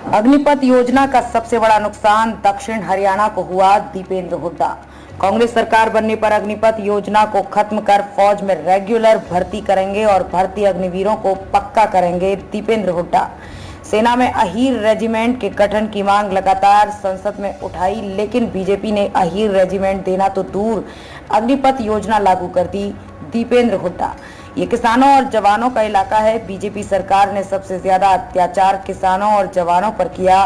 अग्निपथ योजना का सबसे बड़ा नुकसान दक्षिण हरियाणा को हुआ, दीपेंद्र हुड्डा। कांग्रेस सरकार बनने पर अग्निपथ योजना को खत्म कर फौज में रेगुलर भर्ती करेंगे और भर्ती अग्निवीरों को पक्का करेंगे, दीपेंद्र हुड्डा। सेना में अहीर रेजिमेंट के गठन की मांग लगातार संसद में उठाई, लेकिन बीजेपी ने अहीर रेजिमेंट देना तो दूर, अग्निपथ योजना लागू कर दी, दीपेंद्र हुड्डा। ये किसानों और जवानों का इलाका है। बीजेपी सरकार ने सबसे ज्यादा अत्याचार किसानों और जवानों पर किया,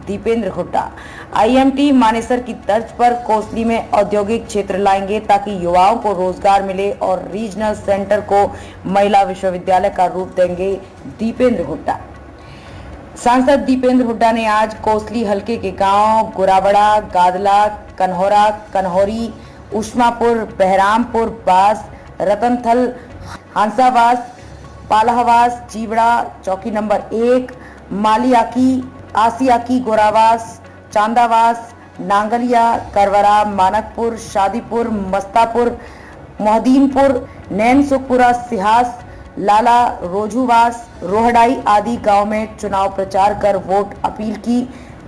दीपेंद्र हुड्डा। आईएमटी मानेसर की तर्ज पर कोसली में औद्योगिक क्षेत्र लाएंगे ताकि युवाओं को रोजगार मिले और रीजनल सेंटर को महिला विश्वविद्यालय का रूप देंगे, दीपेंद्र हुड्डा। सांसद दीपेंद्र हुड्डा ने आज कोसली हलके के गांव गुरावड़ा, गादला, कन्होरा, कन्होरी, उष्मापुर, बहरामपुर, बास, रतनथल, हंसावास, पालाहवास, जीवड़ा, चौकी नंबर 1, मालियाकी, आसियाकी, गोरावास, चांदावास, नांगलिया, करवरा, मानकपुर, शादीपुर, मस्तापुर, मोहदीनपुर, नैनसुखपुरा, सिहास, लाला, रोजूवास, रोहडाई आदि गांव में चुनाव प्रचार कर वोट अपील की।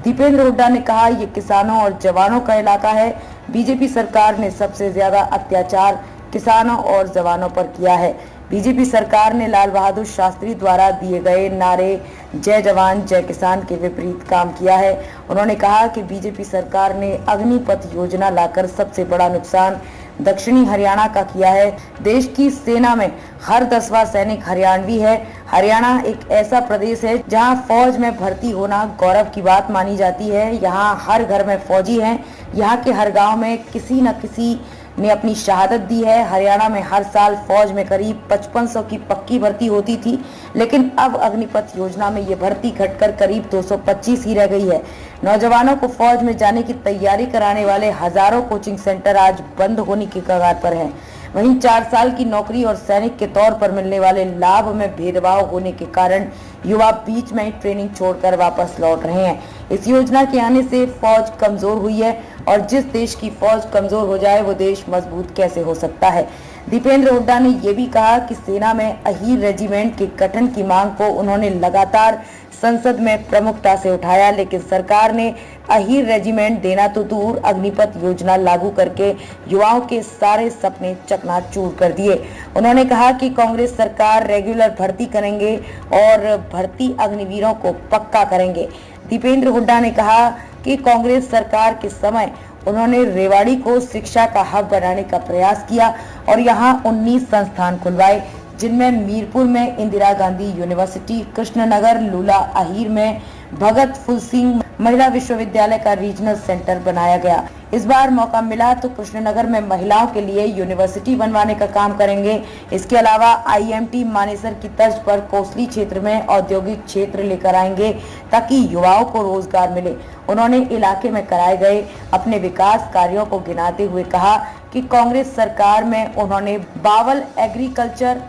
दीपेंद्र हुड्डा ने कहा, ये किसानों और जवानों का इलाका है। बीजेपी सरकार ने सबसे ज्यादा अत्याचार किसानों और जवानों पर किया है। बीजेपी सरकार ने लाल बहादुर शास्त्री द्वारा दिए गए नारे जय जवान जय किसान के विपरीत काम किया है। उन्होंने कहा कि बीजेपी सरकार ने अग्निपथ योजना लाकर सबसे बड़ा नुकसान दक्षिणी हरियाणा का किया है। देश की सेना में हर 10वां सैनिक हरियाणवी है। हरियाणा एक ऐसा प्रदेश है जहां फौज में भर्ती होना गौरव की बात मानी जाती है। यहां हर घर में फौजी हैं। यहां के हर गांव में किसी न किसी ने अपनी शहादत दी है। हरियाणा में हर साल फौज में करीब 5500 की पक्की भर्ती होती थी, लेकिन अब अग्निपथ योजना में ये भर्ती घटकर करीब 225 ही रह गई है। नौजवानों को फौज में जाने की तैयारी कराने वाले हजारों कोचिंग सेंटर आज बंद होने की कगार पर हैं। वहीं 4 साल की नौकरी और सैनिक के तौर पर मिलने वाले लाभ में भेदभाव होने के कारण युवा बीच में ही ट्रेनिंग छोड़कर वापस लौट रहे हैं। इस योजना के आने से फौज कमजोर हुई है और जिस देश की फौज कमजोर हो जाए वो देश मजबूत कैसे हो सकता है। दीपेंद्र हुड्डा ने यह भी कहा कि सेना में अहीर रेजिमेंट के गठन की मांग को उन्होंने लगातार संसद में प्रमुखता से उठाया, लेकिन सरकार ने अहीर रेजिमेंट देना तो दूर, अग्निपथ योजना लागू करके युवाओं के सारे सपने चकनाचूर कर दिए। उन्होंने कहा कि कांग्रेस सरकार रेगुलर भर्ती करेंगे और भर्ती अग्निवीरों को पक्का करेंगे। दीपेंद्र हुड्डा ने कहा कि कांग्रेस सरकार के समय उन्होंने रेवाड़ी को शिक्षा का हब बनाने का प्रयास किया और यहाँ 19 संस्थान खुलवाए, जिनमें मीरपुर में इंदिरा गांधी यूनिवर्सिटी, कृष्णनगर लूला अहीर में भगत फुल सिंह महिला विश्वविद्यालय का रीजनल सेंटर बनाया गया। इस बार मौका मिला तो कृष्णनगर में महिलाओं के लिए यूनिवर्सिटी बनवाने का काम करेंगे। इसके अलावा आईएमटी मानेसर की तर्ज पर कोसली क्षेत्र में औद्योगिक क्षेत्र लेकर आएंगे ताकि युवाओं को रोजगार मिले। उन्होंने इलाके में कराए गए अपने विकास कार्यों को गिनाते हुए कहा कि कांग्रेस सरकार में उन्होंने बावल एग्रीकल्चर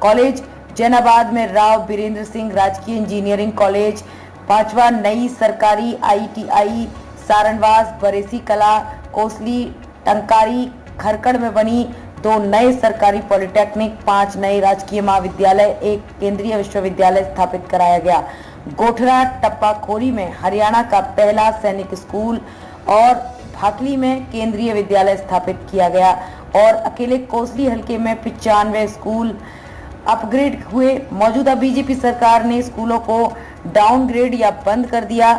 कॉलेज, जैनाबाद में राव बीरेंद्र सिंह राजकीय इंजीनियरिंग कॉलेज, 5वां नई सरकारी आईटीआई, सारणवास, बरेसी कला, कोसली, टंकारी, खरकड़ में बनी 2 नए सरकारी पॉलिटेक्निक, 5 नए राजकीय महाविद्यालय, 1 केंद्रीय विश्वविद्यालय स्थापित कराया गया। गोठरा टप्पाखोरी में हरियाणा का पहला सैनिक स्कूल और भाकली में केंद्रीय विद्यालय स्थापित किया गया और अकेले कोसली हलके में 95 स्कूल अपग्रेड हुए। मौजूदा बीजेपी सरकार ने स्कूलों को डाउनग्रेड या बंद कर दिया।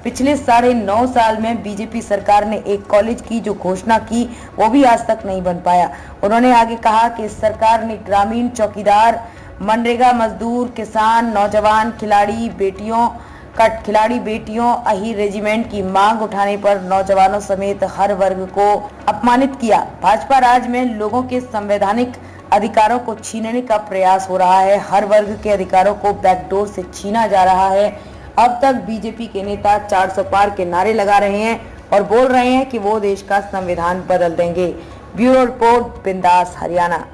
पिछले 9.5 साल में बीजेपी सरकार ने एक कॉलेज की जो घोषणा की वो भी आज तक नहीं बन पाया। उन्होंने आगे कहा कि सरकार ने ग्रामीण चौकीदार, मनरेगा मजदूर, किसान, नौजवान खिलाड़ी बेटियों अहीर रेजिमेंट की मांग उठाने पर नौजवानों समेत हर वर्ग को अपमानित किया। भाजपा राज में लोगों के संवैधानिक अधिकारों को छीनने का प्रयास हो रहा है। हर वर्ग के अधिकारों को बैकडोर से छीना जा रहा है। अब तक बीजेपी के नेता 400 पार के नारे लगा रहे हैं और बोल रहे हैं कि वो देश का संविधान बदल देंगे। ब्यूरो रिपोर्ट, बिंदास हरियाणा।